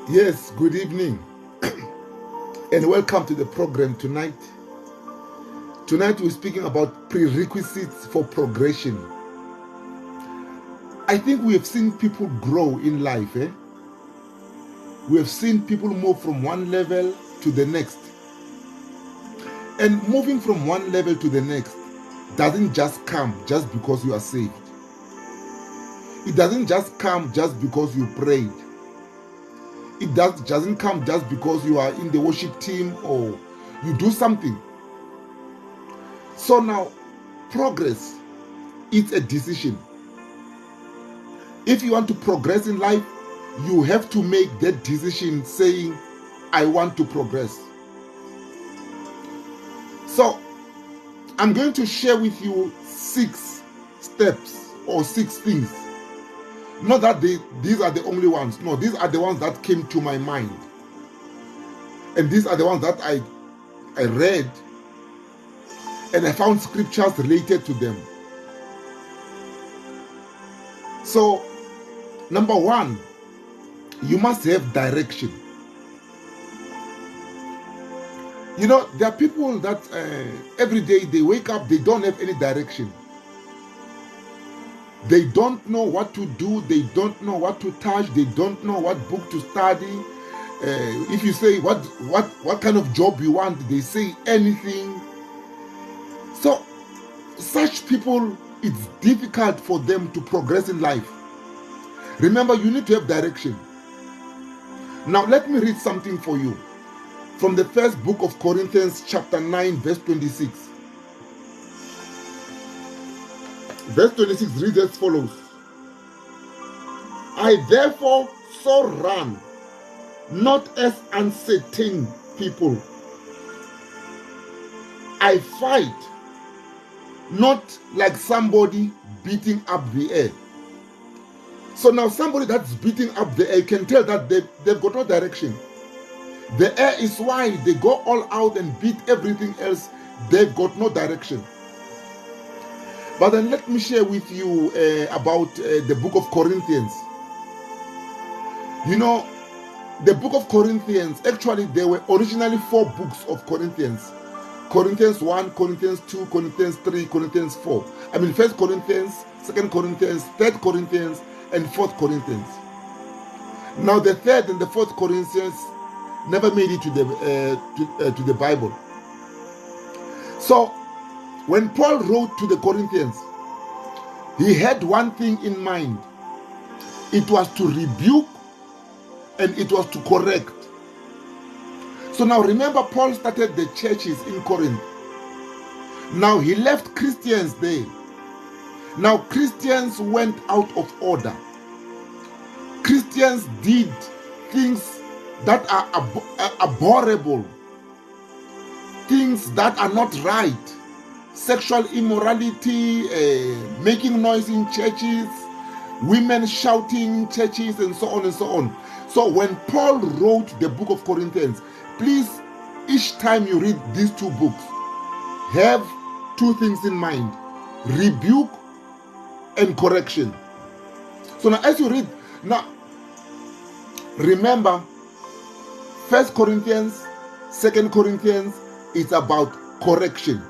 Yes, good evening and welcome to the program tonight. Tonight we're speaking about prerequisites for progression. I think we have seen people grow in life. We have seen people move from one level to the next. And moving from one level to the next doesn't just come just because you are saved. It doesn't just come just because you prayed. It doesn't come just because you are in the worship team or you do something. So now, progress is a decision. If you want to progress in life, you have to make that decision saying, I want to progress. So, I'm going to share with you 6 steps or 6 things. Not that these are the only ones. No, these are the ones that came to my mind. And these are the ones that I read and I found scriptures related to them. So, number 1, you must have direction. You know, there are people that every day they wake up, they don't have any direction. They don't know what to do. They don't know what to touch. They don't know what book to study. If you say what kind of job you want, they say anything. So, such people, it's difficult for them to progress in life. Remember, you need to have direction. Now, let me read something for you from the first book of Corinthians, chapter 9, verse 26. Verse 26 reads as follows. I therefore so run, not as uncertain people. I fight, not like somebody beating up the air. So now somebody that's beating up the air, you can tell that they've got no direction. The air is wide, they go all out and beat everything else. They've got no direction. But then let me share with you about the book of Corinthians. You know, the book of Corinthians, actually there were originally 4 books of Corinthians. Corinthians 1, Corinthians 2, Corinthians 3, Corinthians 4. I mean 1 Corinthians, 2 Corinthians, 3 Corinthians, and 4 Corinthians. Now the 3rd and the 4th Corinthians never made it to the Bible. So when Paul wrote to the Corinthians, he had one thing in mind. It was to rebuke and it was to correct. So now remember, Paul started the churches in Corinth. Now he left Christians there. Now Christians went out of order. Christians did things that are abhorrible, things that are not right. Sexual immorality, making noise in churches, women shouting in churches, and so on and so on. So when Paul wrote the book of Corinthians, please, each time you read these 2 books, have 2 things in mind: rebuke and correction. So now as you read, now remember 1 Corinthians, 2 Corinthians, it's about correction.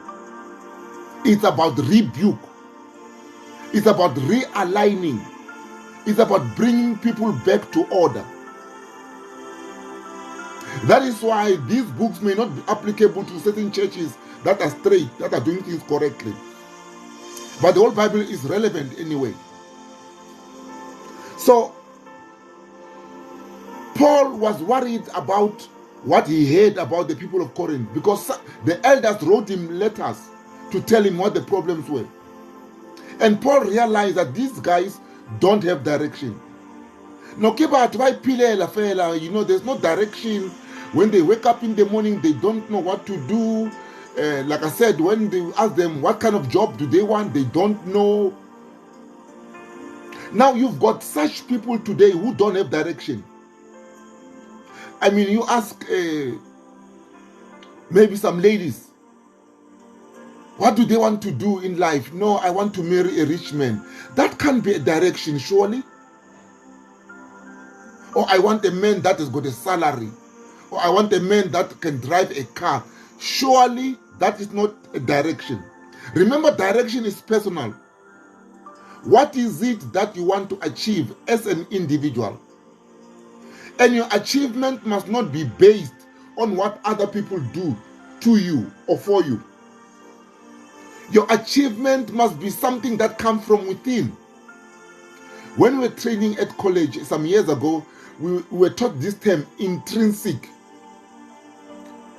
It's about rebuke. It's about realigning. It's about bringing people back to order. That is why these books may not be applicable to certain churches that are straight, that are doing things correctly. But the whole Bible is relevant anyway. So, Paul was worried about what he heard about the people of Corinth, because the elders wrote him letters to tell him what the problems were. And Paul realized that these guys don't have direction. Now, you know, there's no direction. When they wake up in the morning, they don't know what to do. Like I said, when they ask them what kind of job do they want, they don't know. Now you've got such people today who don't have direction. I mean, you ask maybe some ladies, what do they want to do in life? No, I want to marry a rich man. That can't be a direction, surely. Or I want a man that has got a salary. Or I want a man that can drive a car. Surely that is not a direction. Remember, direction is personal. What is it that you want to achieve as an individual? And your achievement must not be based on what other people do to you or for you. Your achievement must be something that comes from within. When we were training at college some years ago, we were taught this term, intrinsic.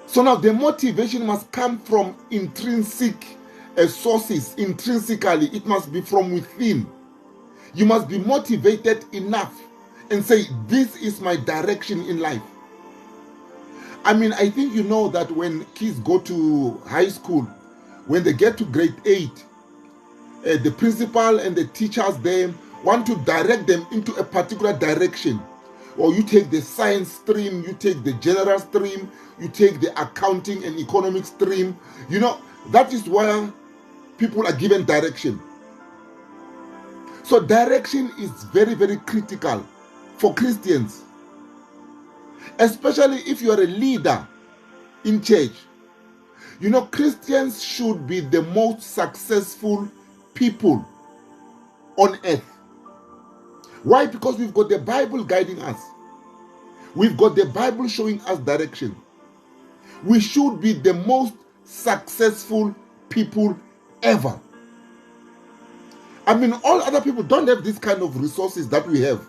So now the motivation must come from intrinsic sources. Intrinsically, it must be from within. You must be motivated enough and say, this is my direction in life. I mean, I think you know that when kids go to high school, when they get to grade 8, the principal and the teachers there want to direct them into a particular direction. Or you take the science stream, you take the general stream, you take the accounting and economic stream. You know, that is where people are given direction. So direction is very, very critical for Christians. Especially if you are a leader in church. You know, Christians should be the most successful people on earth. Why? Because we've got the Bible guiding us. We've got the Bible showing us direction. We should be the most successful people ever. I mean, all other people don't have this kind of resources that we have.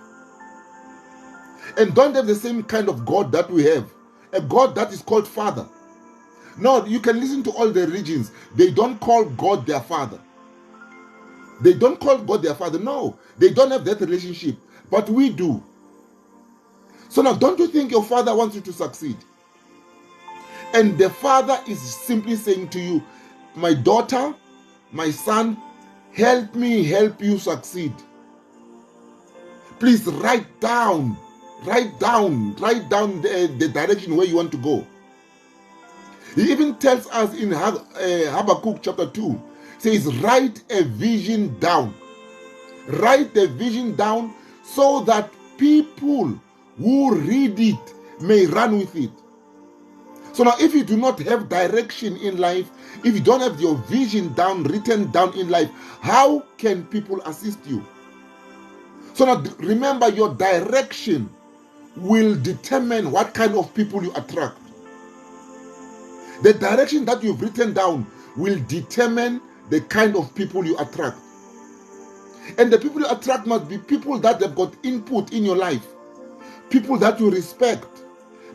And don't have the same kind of God that we have. A God that is called Father. No, you can listen to all the religions. They don't call God their Father. They don't call God their Father. No, they don't have that relationship. But we do. So now, don't you think your Father wants you to succeed? And the Father is simply saying to you, my daughter, my son, help me help you succeed. Please write down the direction where you want to go. He even tells us in Habakkuk chapter 2, says, write a vision down. Write the vision down so that people who read it may run with it. So now if you do not have direction in life, if you don't have your vision down, written down in life, how can people assist you? So now remember, your direction will determine what kind of people you attract. The direction that you've written down will determine the kind of people you attract. And the people you attract must be people that have got input in your life. People that you respect.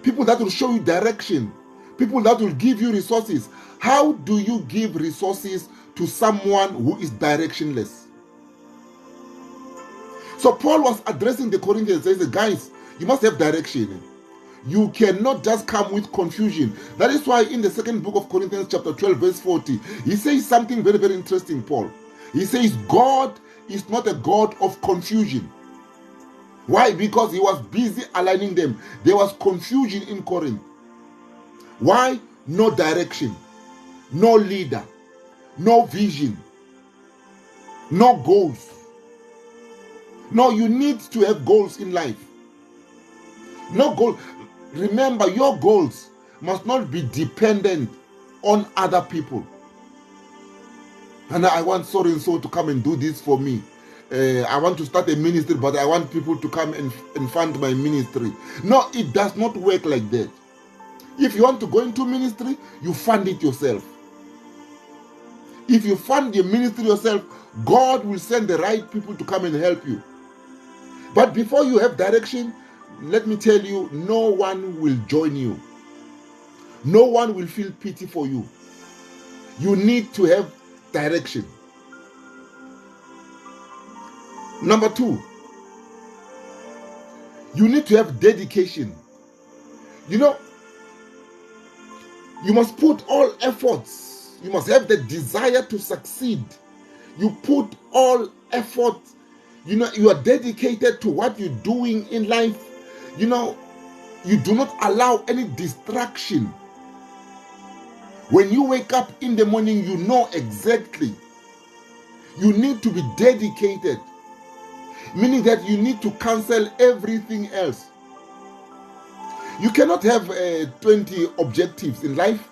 People that will show you direction. People that will give you resources. How do you give resources to someone who is directionless? So Paul was addressing the Corinthians and says, guys, you must have direction. You cannot just come with confusion. That is why in the second book of Corinthians chapter 12 verse 40, he says something very, very interesting, Paul. He says, God is not a God of confusion. Why? Because he was busy aligning them. There was confusion in Corinth. Why? No direction, no leader, no vision, no goals. No, you need to have goals in life. No goal. Remember, your goals must not be dependent on other people. And I want so and so to come and do this for me. I want to start a ministry, but I want people to come and fund my ministry. No, it does not work like that. If you want to go into ministry, you fund it yourself. If you fund your ministry yourself, God will send the right people to come and help you. But before you have direction, let me tell you, no one will join you. No one will feel pity for you. You need to have direction. Number 2, you need to have dedication. You know, you must put all efforts. You must have the desire to succeed. You put all effort. You know, you are dedicated to what you're doing in life. You know, you do not allow any distraction. When you wake up in the morning, you know exactly. You need to be dedicated. Meaning that you need to cancel everything else. You cannot have 20 objectives in life.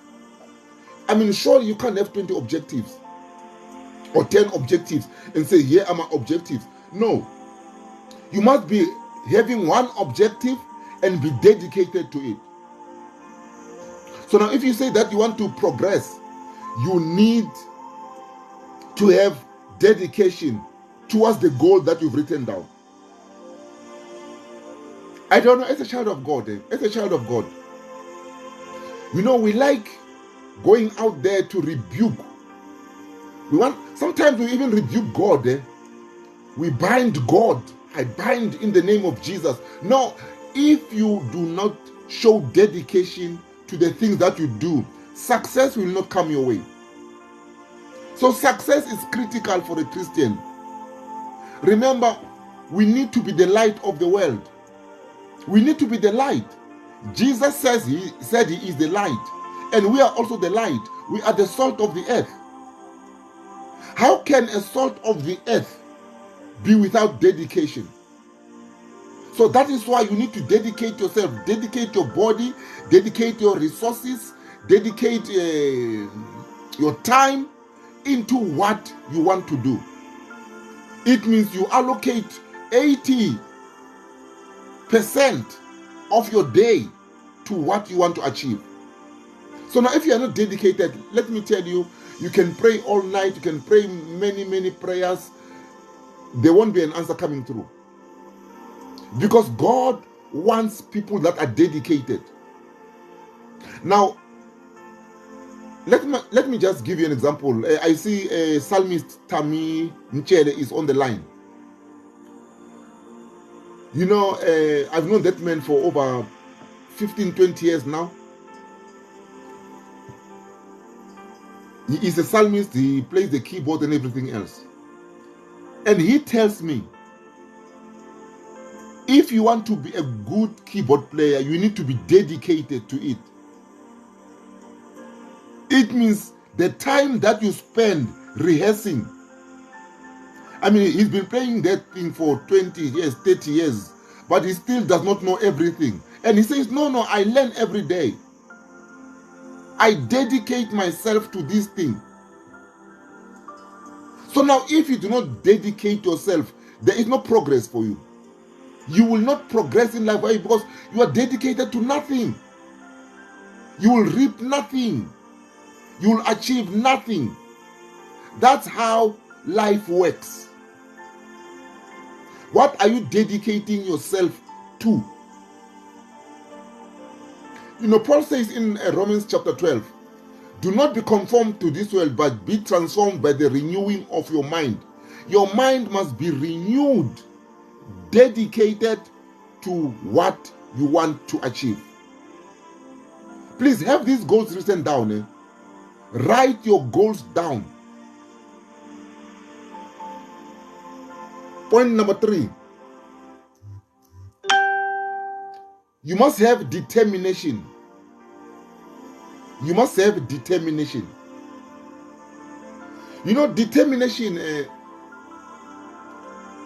I mean, surely you can't have 20 objectives or 10 objectives and say, here are my objectives. No. You must be having one objective and be dedicated to it. So now if you say that you want to progress, you need to have dedication towards the goal that you've written down. I don't know, as a child of God, as a child of God, you know, we like going out there to rebuke. Sometimes we even rebuke God. We bind God. I bind in the name of Jesus. No, if you do not show dedication to the things that you do, success will not come your way. So success is critical for a Christian. Remember, we need to be the light of the world. We need to be the light. Jesus said he is the light, and we are also the light. We are the salt of the earth. How can a salt of the earth be without dedication? So that is why you need to dedicate yourself, dedicate your body, dedicate your resources, dedicate your time into what you want to do. It means you allocate 80% of your day to what you want to achieve. So now if you are not dedicated, let me tell you, you can pray all night, you can pray many prayers, there won't be an answer coming through. Because God wants people that are dedicated. Now, let me just give you an example. I see psalmist Tami Mchele is on the line. You know, I've known that man for over 15-20 years now. He is a psalmist, he plays the keyboard and everything else. And he tells me, if you want to be a good keyboard player, you need to be dedicated to it. It means the time that you spend rehearsing. I mean, he's been playing that thing for 20 years, 30 years, but he still does not know everything. And he says, no, I learn every day. I dedicate myself to this thing. So now, if you do not dedicate yourself, there is no progress for you. You will not progress in life. Why? Because you are dedicated to nothing. You will reap nothing. You will achieve nothing. That's how life works. What are you dedicating yourself to? You know, Paul says in Romans chapter 12, do not be conformed to this world, but be transformed by the renewing of your mind. Your mind must be renewed, dedicated to what you want to achieve. Please have these goals written down. Write your goals down. Point number 3. You must have determination. You must have determination. You know, determination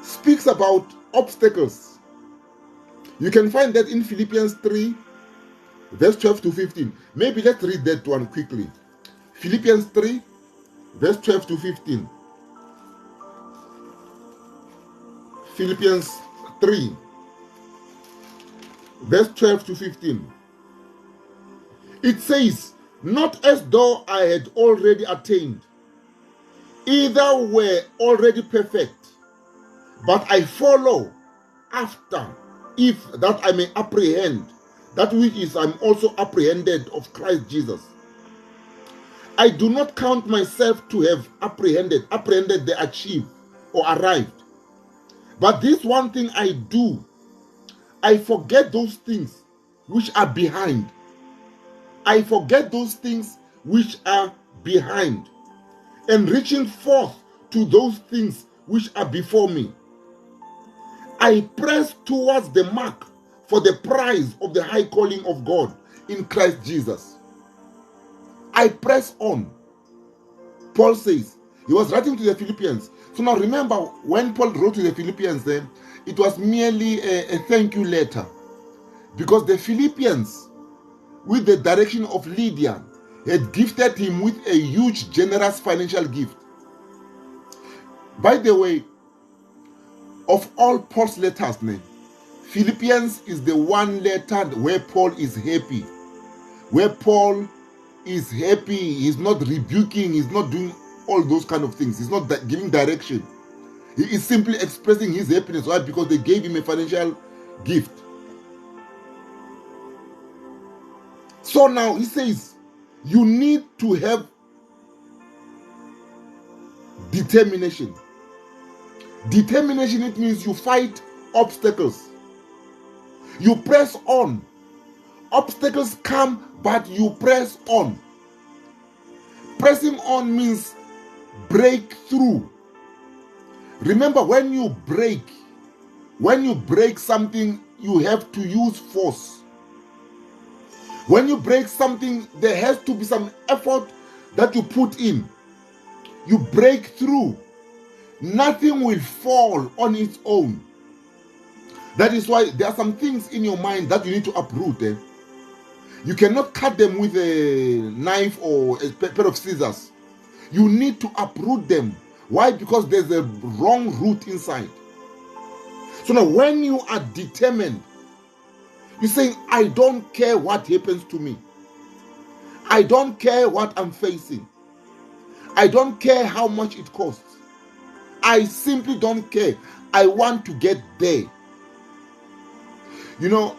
speaks about obstacles. You can find that in Philippians 3, verse 12 to 15. Maybe let's read that one quickly. Philippians 3, verse 12 to 15. Philippians 3, verse 12 to 15. It says, not as though I had already attained, either were already perfect, but I follow after, if that I may apprehend that which is I'm also apprehended of Christ Jesus. I do not count myself to have apprehended the achieved or arrived. But this one thing I do, I forget those things which are behind. I forget those things which are behind, and reaching forth to those things which are before me. I press towards the mark for the prize of the high calling of God in Christ Jesus. I press on. Paul says, he was writing to the Philippians. So now remember, when Paul wrote to the Philippians, it was merely a thank you letter. Because the Philippians, with the direction of Lydia, had gifted him with a huge, generous financial gift. By the way, of all Paul's letters, Philippians is the one letter where Paul is happy. Where Paul is happy, he's not rebuking, he's not doing all those kind of things. He's not giving direction. He is simply expressing his happiness. Why? Because they gave him a financial gift. So now he says, you need to have determination. Determination, it means you fight obstacles. You press on. Obstacles come, but you press on. Pressing on means break through. Remember, when you break something, you have to use force. When you break something, there has to be some effort that you put in. You break through. Nothing will fall on its own. That is why there are some things in your mind that you need to uproot. You cannot cut them with a knife or a pair of scissors. You need to uproot them. Why? Because there's a wrong root inside. So now when you are determined, you're saying, I don't care what happens to me. I don't care what I'm facing. I don't care how much it costs. I simply don't care. I want to get there. You know,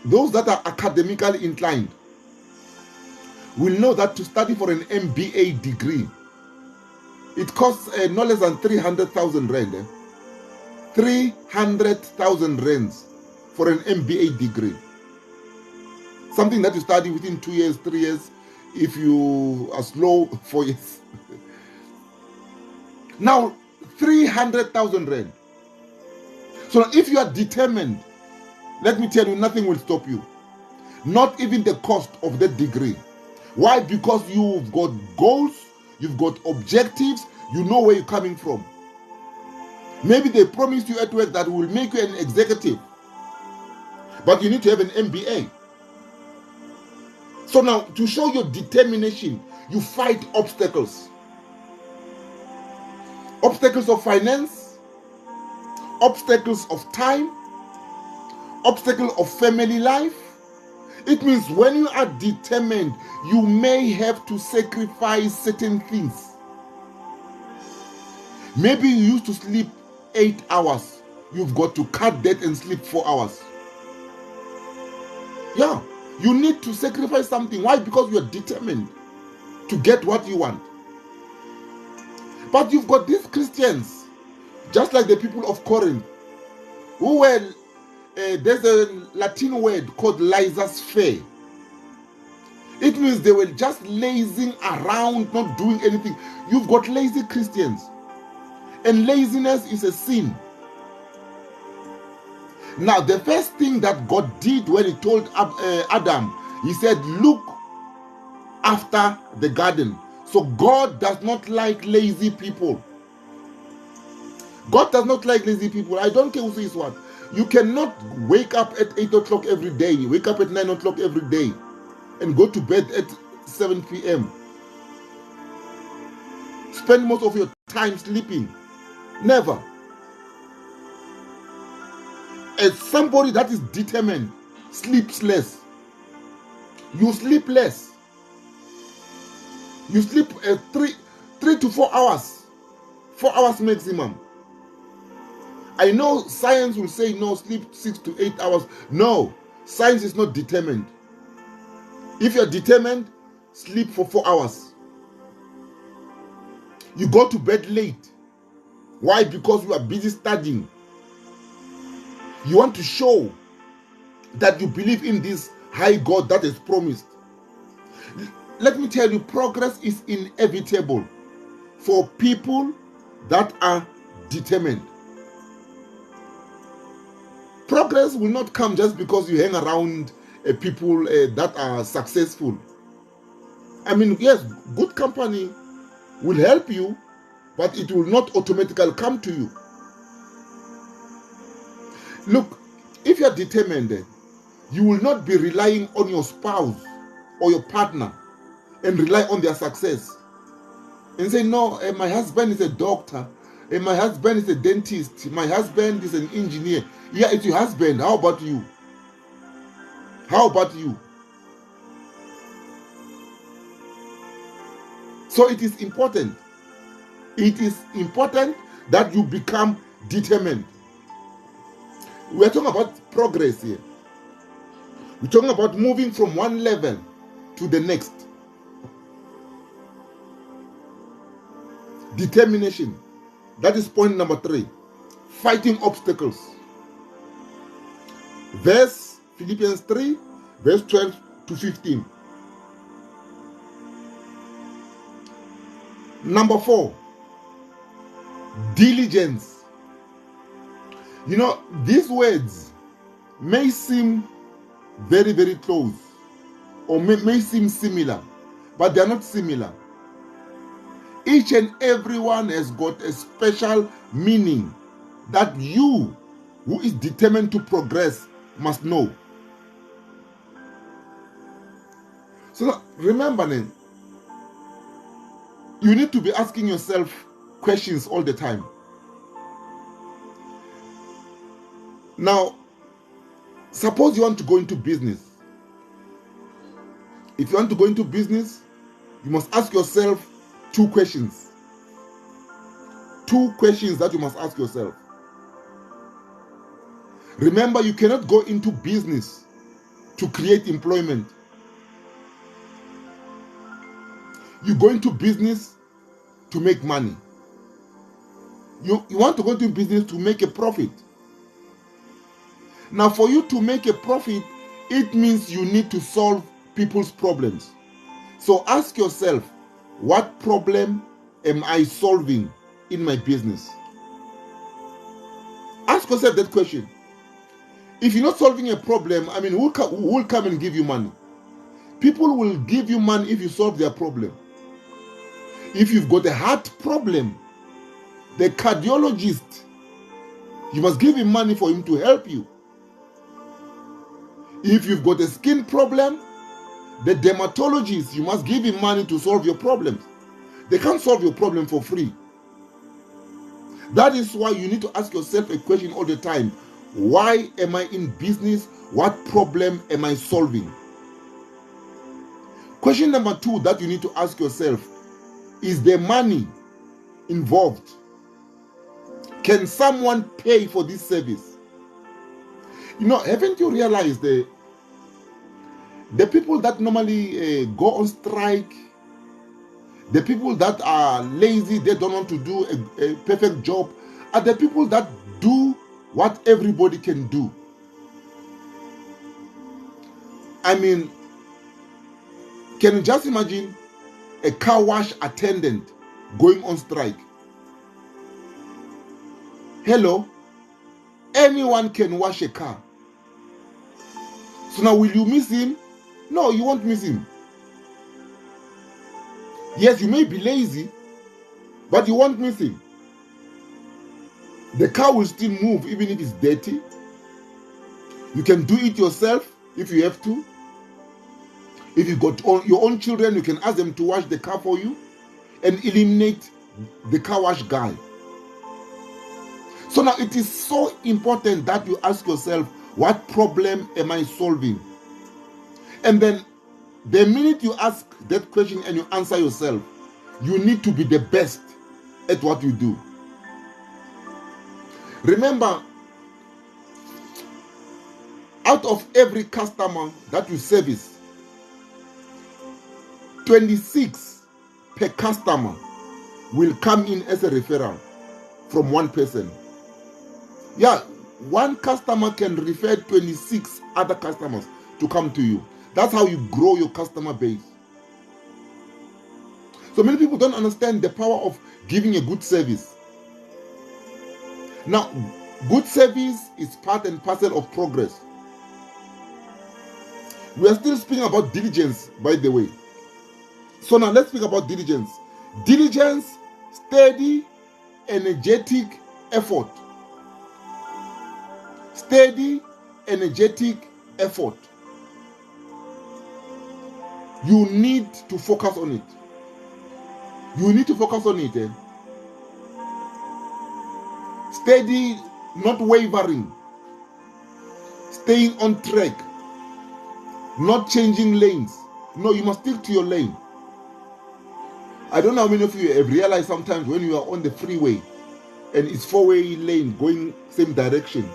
those that are academically inclined will know that to study for an MBA degree, it costs no less than 300,000 rand. 300,000 rands for an MBA degree. Something that you study within 2 years, 3 years, if you are slow, 4 years. Now, 300,000 rand. So if you are determined, let me tell you, nothing will stop you. Not even the cost of that degree. Why? Because you've got goals, you've got objectives, you know where you're coming from. Maybe they promised you at work that will make you an executive, but you need to have an MBA. So now, to show your determination, you fight obstacles. Obstacles of finance, obstacles of time, obstacle of family life. It means when you are determined, you may have to sacrifice certain things. Maybe you used to sleep 8 hours. You've got to cut that and sleep 4 hours. Yeah, you need to sacrifice something. Why? Because you are determined to get what you want. But you've got these Christians, just like the people of Corinth, who were, there's a Latin word called laissez-faire. It means they were just lazing around, not doing anything. You've got lazy Christians. And laziness is a sin. Now, the first thing that God did when he told Adam, he said, look after the garden. So God does not like lazy people. God does not like lazy people. I don't care who says what. You cannot wake up at 8 o'clock every day, wake up at 9 o'clock every day, and go to bed at 7 p.m. Spend most of your time sleeping. Never. As somebody that is determined, sleeps less. You sleep less. You sleep 3 to 4 hours. 4 hours maximum. I know science will say no, sleep 6 to 8 hours. No, science is not determined. If you're determined, sleep for 4 hours. You go to bed late. Why? Because you are busy studying. You want to show that you believe in this high God that is promised. Let me tell you, progress is inevitable for people that are determined. Progress will not come just because you hang around people that are successful. I mean, yes, good company will help you, but it will not automatically come to you. Look, if you're determined, You will not be relying on your spouse or your partner and rely on their success. And say, no, my husband is a doctor. My husband is a dentist. My husband is an engineer. Yeah, it's your husband. How about you? How about you? So it is important. It is important that you become determined. We're talking about progress here. We're talking about moving from one level to the next. Determination. That is point number 3. Fighting obstacles. Verse Philippians 3, verse 12 to 15. Number 4. Diligence. You know, these words may seem very, very close, or may seem similar, but they are not similar. Each and every one has got a special meaning that you, who is determined to progress, must know. So remember then, you need to be asking yourself questions all the time. Now, suppose you want to go into business. If you want to go into business, you must ask yourself 2 questions. 2 questions that you must ask yourself. Remember, you cannot go into business to create employment. You go into business to make money. You want to go into business to make a profit. Now, for you to make a profit, it means you need to solve people's problems. So ask yourself, what problem am I solving in my business? Ask yourself that question. If you're not solving a problem, who will come and give you money? People will give you money if you solve their problem. If you've got a heart problem, the cardiologist, you must give him money for him to help you. If you've got a skin problem, the dermatologist, you must give him money to solve your problems. They can't solve your problem for free. That is why you need to ask yourself a question all the time. Why am I in business? What problem am I solving? Question number 2 that you need to ask yourself, is there money involved? Can someone pay for this service? You know, haven't you realized the people that normally go on strike, the people that are lazy, they don't want to do a perfect job, are the people that do what everybody can do. Can you just imagine a car wash attendant going on strike? Hello? Anyone can wash a car. So now will you miss him? No, you won't miss him. Yes, you may be lazy, but you won't miss him. The car will still move even if it's dirty. You can do it yourself if you have to. If you've got your own children, you can ask them to wash the car for you and eliminate the car wash guy. So now it is so important that you ask yourself, what problem am I solving? And then the minute you ask that question and you answer yourself, you need to be the best at what you do. Remember, out of every customer that you service, 26 per customer will come in as a referral from one person. Yeah, one customer can refer 26 other customers to come to you. That's how you grow your customer base. So many people don't understand the power of giving a good service. Now, good service is part and parcel of progress. We are still speaking about diligence, by the way. So now let's speak about diligence. Diligence, steady, energetic effort. Steady, energetic effort. You need to focus on it. You need to focus on it. Steady, not wavering. Staying on track. Not changing lanes. No, you must stick to your lane. I don't know how many of you have realized sometimes when you are on the freeway and it's four-way lane going same direction.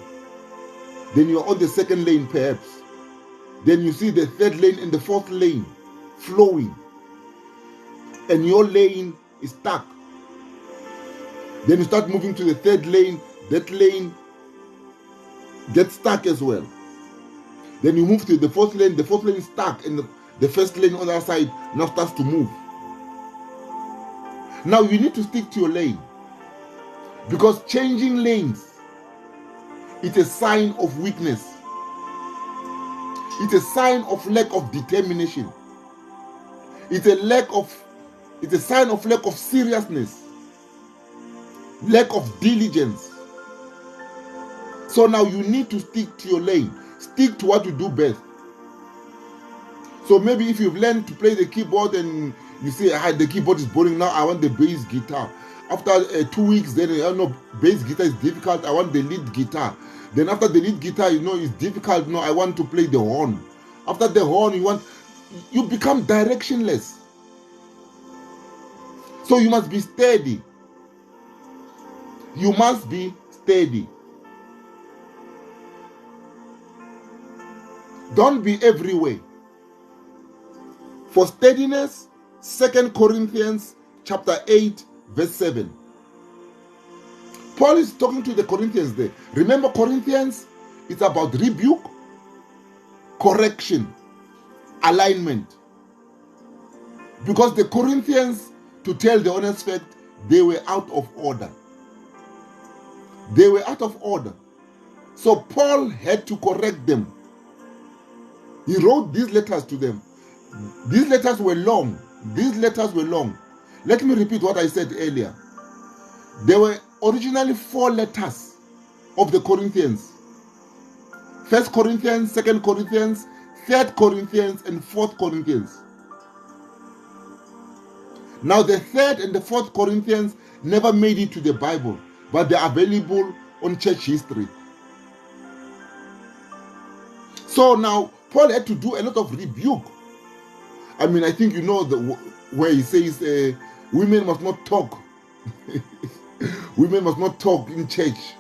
Then you are on the second lane perhaps. Then you see the third lane and the fourth lane flowing. And your lane is stuck. Then you start moving to the third lane. That lane gets stuck as well. Then you move to the fourth lane. The fourth lane is stuck. And the first lane on the other side now starts to move. Now you need to stick to your lane. Because changing lanes is a sign of weakness. It's a sign of lack of determination. It's a sign of lack of seriousness, lack of diligence. So now you need to stick to your lane. Stick to what you do best. So maybe if you've learned to play the keyboard and you say, the keyboard is boring, now I want the bass guitar. After 2 weeks, then bass guitar is difficult, I want the lead guitar. Then after the lead guitar, it's difficult, I want to play the horn. After the horn, you become directionless. So you must be steady. You must be steady. Don't be everywhere. For steadiness, 2 Corinthians chapter 8, verse 7. Paul is talking to the Corinthians there. Remember, Corinthians, it's about rebuke, correction, alignment. Because the Corinthians, to tell the honest fact, they were out of order. They were out of order. So Paul had to correct them. He wrote these letters to them. These letters were long. Let me repeat what I said earlier. There were originally 4 letters of the Corinthians. 1 Corinthians, 2 Corinthians, 3 Corinthians, and 4 Corinthians. Now the 3rd and the 4th Corinthians never made it to the Bible, but they are available on church history. So now Paul had to do a lot of rebuke. I think where he says women must not talk. Women must not talk in church.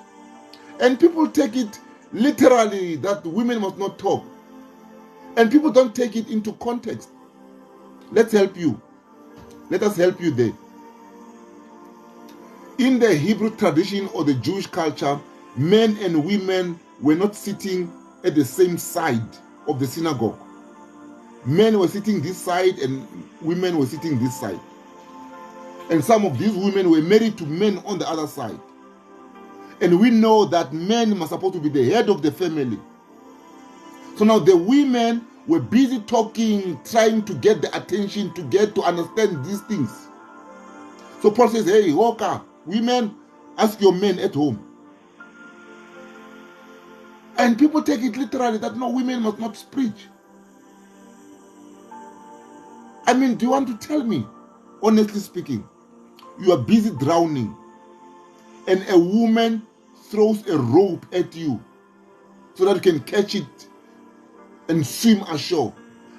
And people take it literally that women must not talk. And people don't take it into context. Let's help you. Let us help you there. In the Hebrew tradition or the Jewish culture, men and women were not sitting at the same side of the synagogue. Men were sitting this side and women were sitting this side. And some of these women were married to men on the other side. And we know that men are supposed to be the head of the family. So now the women were busy talking, trying to get the attention, to understand these things. So Paul says, hey, Walker, women, ask your men at home. And people take it literally that no, women must not preach. Do you want to tell me, honestly speaking, you are busy drowning and a woman throws a rope at you so that you can catch it and swim ashore?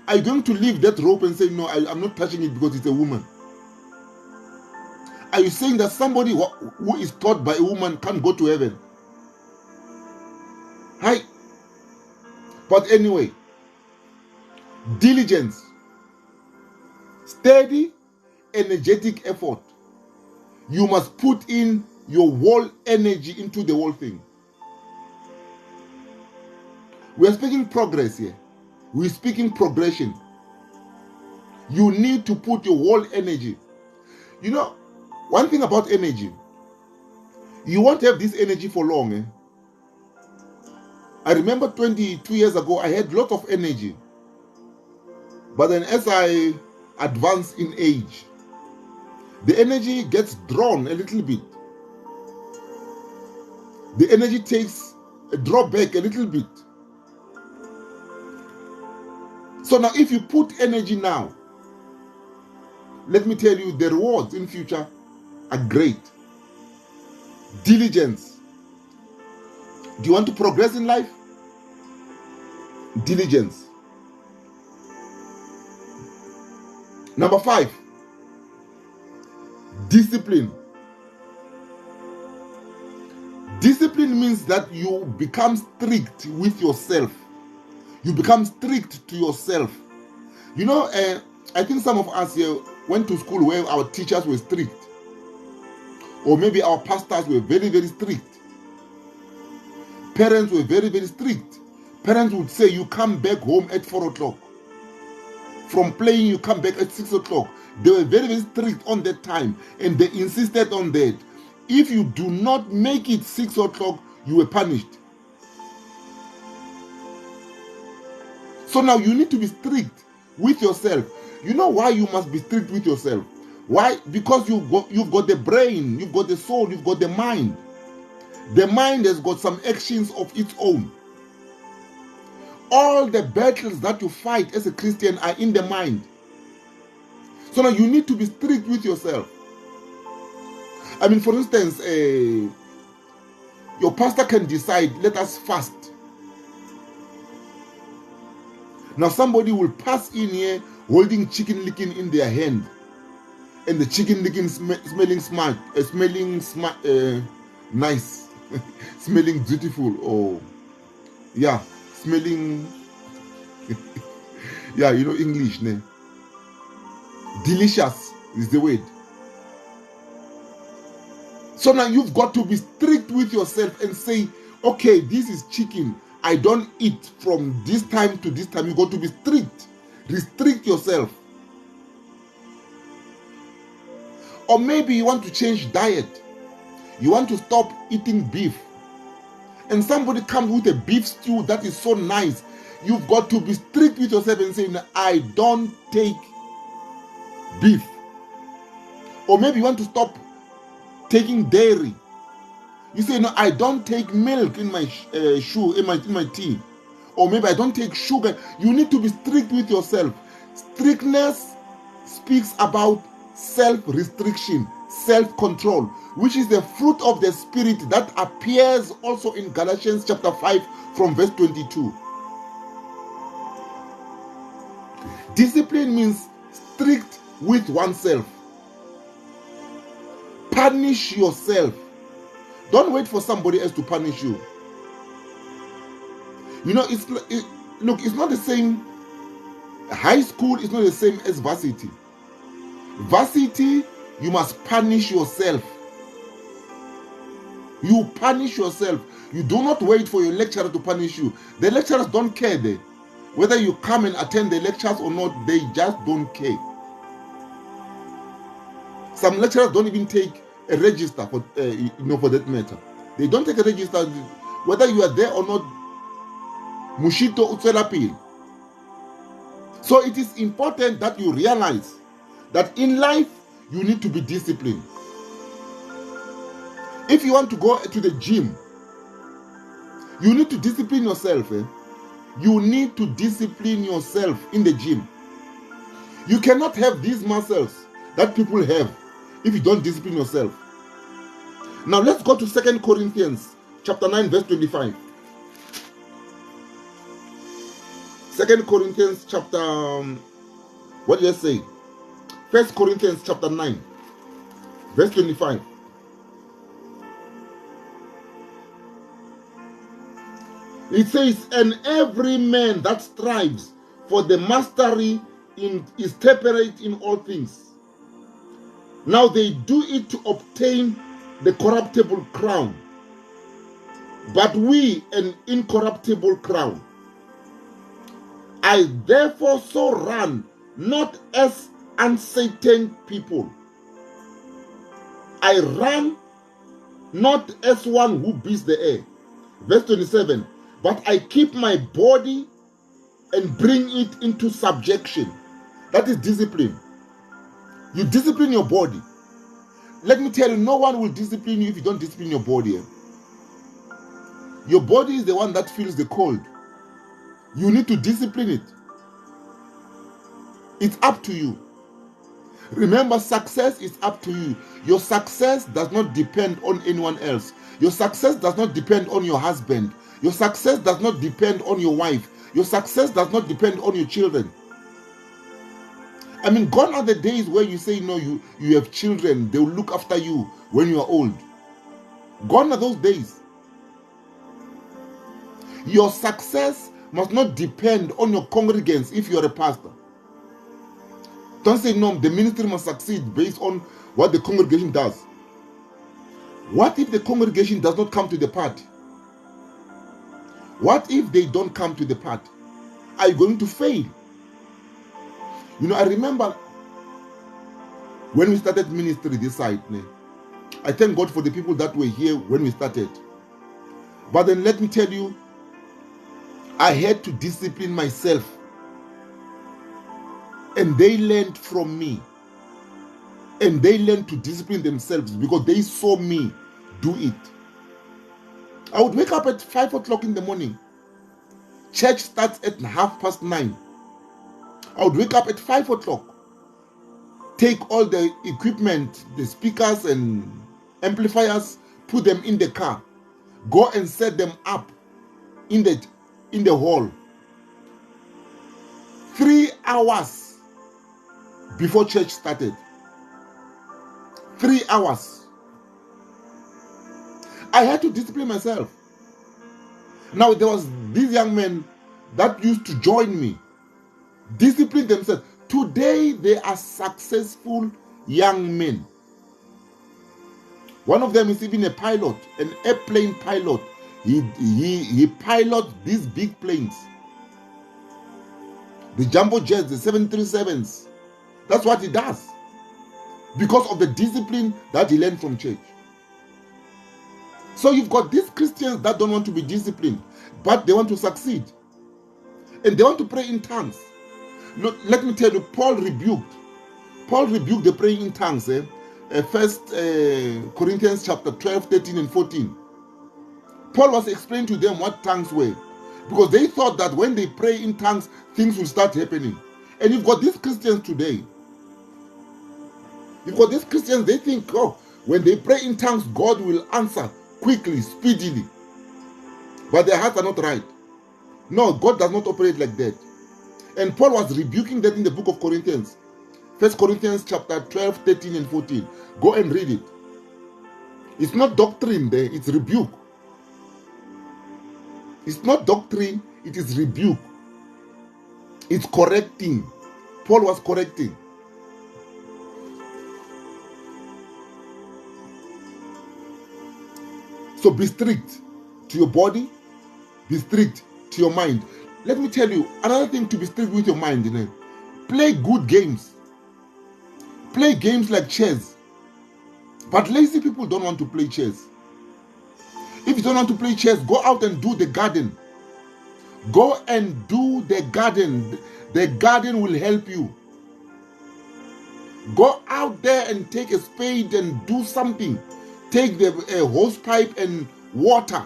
Are you going to leave that rope and say, no, I'm not touching it because it's a woman? Are you saying that somebody who is taught by a woman can't go to heaven? Hi. But anyway, diligence, steady, energetic effort. You must put in your whole energy into the whole thing. We are speaking progress here. We're speaking progression. You need to put your whole energy. One thing about energy, you won't have this energy for long. I remember 22 years ago, I had a lot of energy. But then as I advance in age, the energy gets drawn a little bit. The energy takes a drop back a little bit. So now if you put energy now, let me tell you, the rewards in future are great. Diligence. Do you want to progress in life? Diligence. Number 5, discipline. Discipline means that you become strict with yourself. You become strict to yourself. You know, I think some of us here went to school where our teachers were strict. Or maybe our pastors were very, very strict. Parents were very, very strict. Parents would say, you come back home at 4 o'clock. From playing, you come back at 6 o'clock. They were very, very strict on that time. And they insisted on that. If you do not make it 6 o'clock, you were punished. So now you need to be strict with yourself. You know why you must be strict with yourself? Why? Because you've got the brain, you've got the soul, you've got the mind. The mind has got some actions of its own. All the battles that you fight as a Christian are in the mind. So now you need to be strict with yourself. I mean, for instance, your pastor can decide, let us fast. Now somebody will pass in here holding chicken licking in their hand. And the chicken licking smelling smart, nice, smelling beautiful, or yeah, smelling, yeah, you know English, ne? Delicious is the word. So now you've got to be strict with yourself and say, okay, this is chicken. I don't eat from this time to this time. You've got to be strict. Restrict yourself. Or maybe you want to change diet. You want to stop eating beef. And somebody comes with a beef stew that is so nice. You've got to be strict with yourself and say, I don't take beef. Or maybe you want to stop taking dairy. You say, no, I don't take milk in my in my tea. Or maybe I don't take sugar. You need to be strict with yourself. Strictness speaks about self-restriction, self-control, which is the fruit of the Spirit that appears also in Galatians chapter 5 from verse 22. Discipline means strict with oneself. Punish yourself. Don't wait for somebody else to punish you. You know, look, it's not the same. High school is not the same as varsity. Varsity, you must punish yourself. You punish yourself. You do not wait for your lecturer to punish you. The lecturers don't care there. Whether you come and attend the lectures or not, they just don't care. Some lecturers don't even take a register for for that matter. They don't take a register. Whether you are there or not, Mushito Utselapil. So it is important that you realize that in life, you need to be disciplined. If you want to go to the gym, you need to discipline yourself. You need to discipline yourself in the gym. You cannot have these muscles that people have if you don't discipline yourself. Now let's go to 2 Corinthians chapter 9 verse 25. 2 Corinthians chapter, what did I say? 1 Corinthians chapter 9 verse 25. It says, and every man that strives for the mastery is temperate in all things. Now they do it to obtain the corruptible crown, but we an incorruptible crown. I therefore so run, not as uncertain people. I run not as one who beats the air. Verse 27, but I keep my body and bring it into subjection. That is discipline. You discipline your body. Let me tell you, no one will discipline you if you don't discipline your body. Your body is the one that feels the cold. You need to discipline it. It's up to you. Remember, success is up to you. Your success does not depend on anyone else. Your success does not depend on your husband. Your success does not depend on your wife. Your success does not depend on your children. I mean, gone are the days where you say, no, you have children, they will look after you when you are old. Gone are those days. Your success must not depend on your congregants if you are a pastor. Don't say, no, the ministry must succeed based on what the congregation does. What if the congregation does not come to the party? What if they don't come to the party? Are you going to fail? You know, I remember when we started ministry this side, I thank God for the people that were here when we started. But then let me tell you, I had to discipline myself. And they learned from me. And they learned to discipline themselves because they saw me do it. I would wake up at 5 o'clock in the morning. Church starts at 9:30. I would wake up at 5 o'clock. Take all the equipment, the speakers and amplifiers, put them in the car. Go and set them up in the hall. 3 hours before church started. 3 hours. I had to discipline myself. Now there was these young men that used to join me, discipline themselves. Today they are successful young men. One of them is even a pilot, an airplane pilot. He pilots these big planes, the jumbo jets, the 737s. That's what he does because of the discipline that he learned from church. So you've got these Christians that don't want to be disciplined, but they want to succeed. And they want to pray in tongues. Look, let me tell you, Paul rebuked the praying in tongues. First Corinthians chapter 12, 13 and 14. Paul was explaining to them what tongues were, because they thought that when they pray in tongues, things will start happening. And you've got these Christians today. You've got these Christians, they think, oh, when they pray in tongues, God will answer quickly, speedily. But their hearts are not right. No, God does not operate like that. And Paul was rebuking that in the book of Corinthians. 1 Corinthians chapter 12, 13 and 14. Go and read it. It's not doctrine there, it's rebuke. It's not doctrine, it is rebuke. It's correcting. Paul was correcting. So be strict to your body, be strict to your mind. Let me tell you, another thing to be strict with your mind, play good games. Play games like chess. But lazy people don't want to play chess. If you don't want to play chess, go out and do the garden. Go and do the garden. The garden will help you. Go out there and take a spade and do something. Take the hose pipe and water.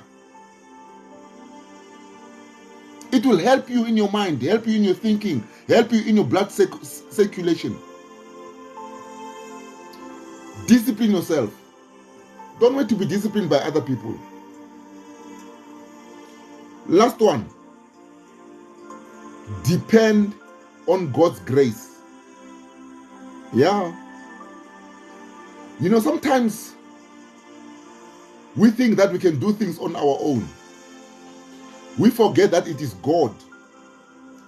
It will help you in your mind, help you in your thinking, help you in your blood circulation. Discipline yourself. Don't wait to be disciplined by other people. Last one. Depend on God's grace. Yeah. You know, sometimes we think that we can do things on our own. We forget that it is God.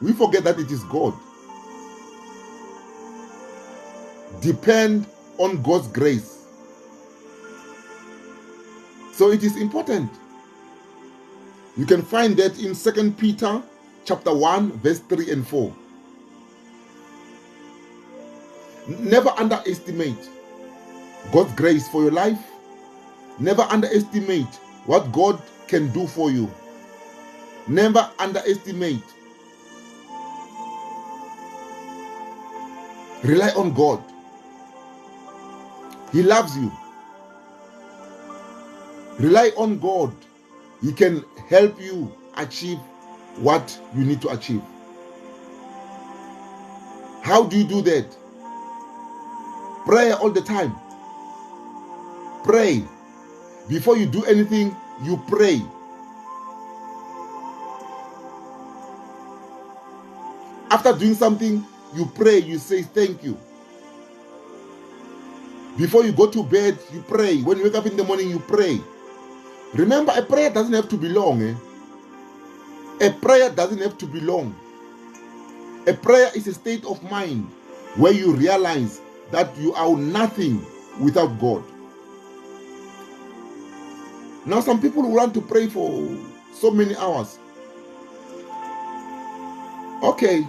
We forget that it is God. Depend on God's grace. So it is important. You can find that in 2 Peter chapter 1, verse 3 and 4. Never underestimate God's grace for your life. Never underestimate what God can do for you. Never underestimate. Rely on God. He loves you. Rely on God. He can help you achieve what you need to achieve. How do you do that? Prayer all the time. Pray. Before you do anything, you pray. After doing something, you pray, you say thank you. Before you go to bed, you pray. When you wake up in the morning, you pray. Remember, a prayer doesn't have to be long. A prayer doesn't have to be long. A prayer is a state of mind where you realize that you are nothing without God. Now, some people want to pray for so many hours. Okay.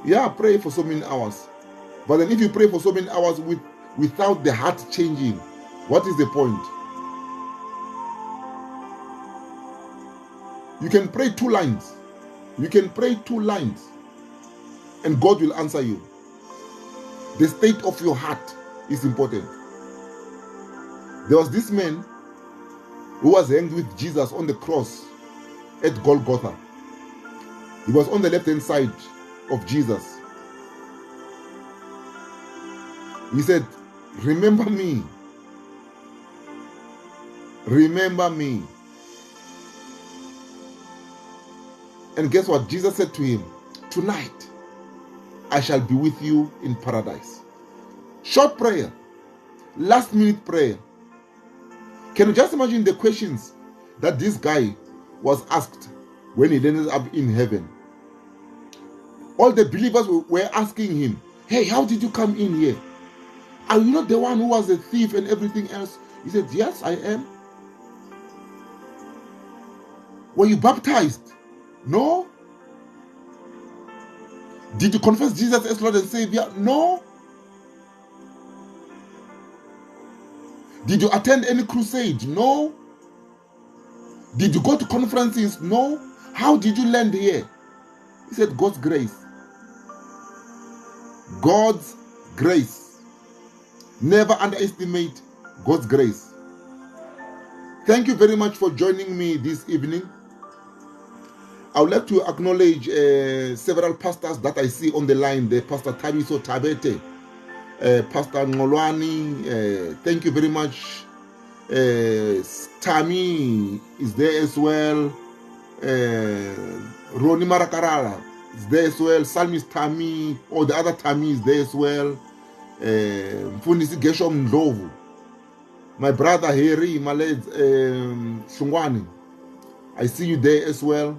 Yeah, pray for so many hours. But then if you pray for so many hours without the heart changing, what is the point? You can pray 2 lines. You can pray 2 lines and God will answer you. The state of your heart is important. There was this man who was hanged with Jesus on the cross at Golgotha. He was on the left-hand side of Jesus. He said, remember me. Remember me. And guess what? Jesus said to him, tonight I shall be with you in paradise. Short prayer. Last minute prayer. Can you just imagine the questions that this guy was asked when he ended up in heaven? All the believers were asking him, hey, how did you come in here? Are you not the one who was a thief and everything else? He said, yes, I am. Were you baptized? No. Did you confess Jesus as Lord and Savior? No. Did you attend any crusade? No. Did you go to conferences? No. How did you land here? He said, God's grace. God's grace. Never underestimate God's grace. Thank you very much for joining me this evening. I would like to acknowledge several pastors that I see on the line. The Pastor Tabiso Tabete, Pastor Ngolwani, thank you very much. Tami is there as well. Roni Marakarala is there as well. Psalmist Tami, or the other Tami is there as well. Mfundisi Geshom Ndlovu. My brother Harry Maled Shungwani, I see you there as well.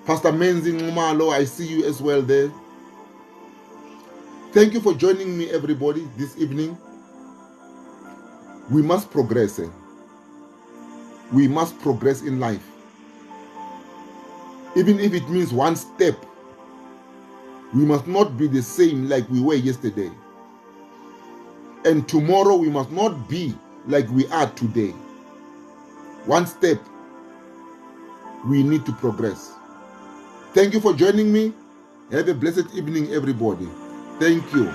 Pastor Menzi Ngumalo, I see you as well there. Thank you for joining me, everybody, this evening. We must progress. We must progress in life. Even if it means one step, we must not be the same like we were yesterday. And tomorrow we must not be like we are today. One step, we need to progress. Thank you for joining me. Have a blessed evening, everybody. Thank you.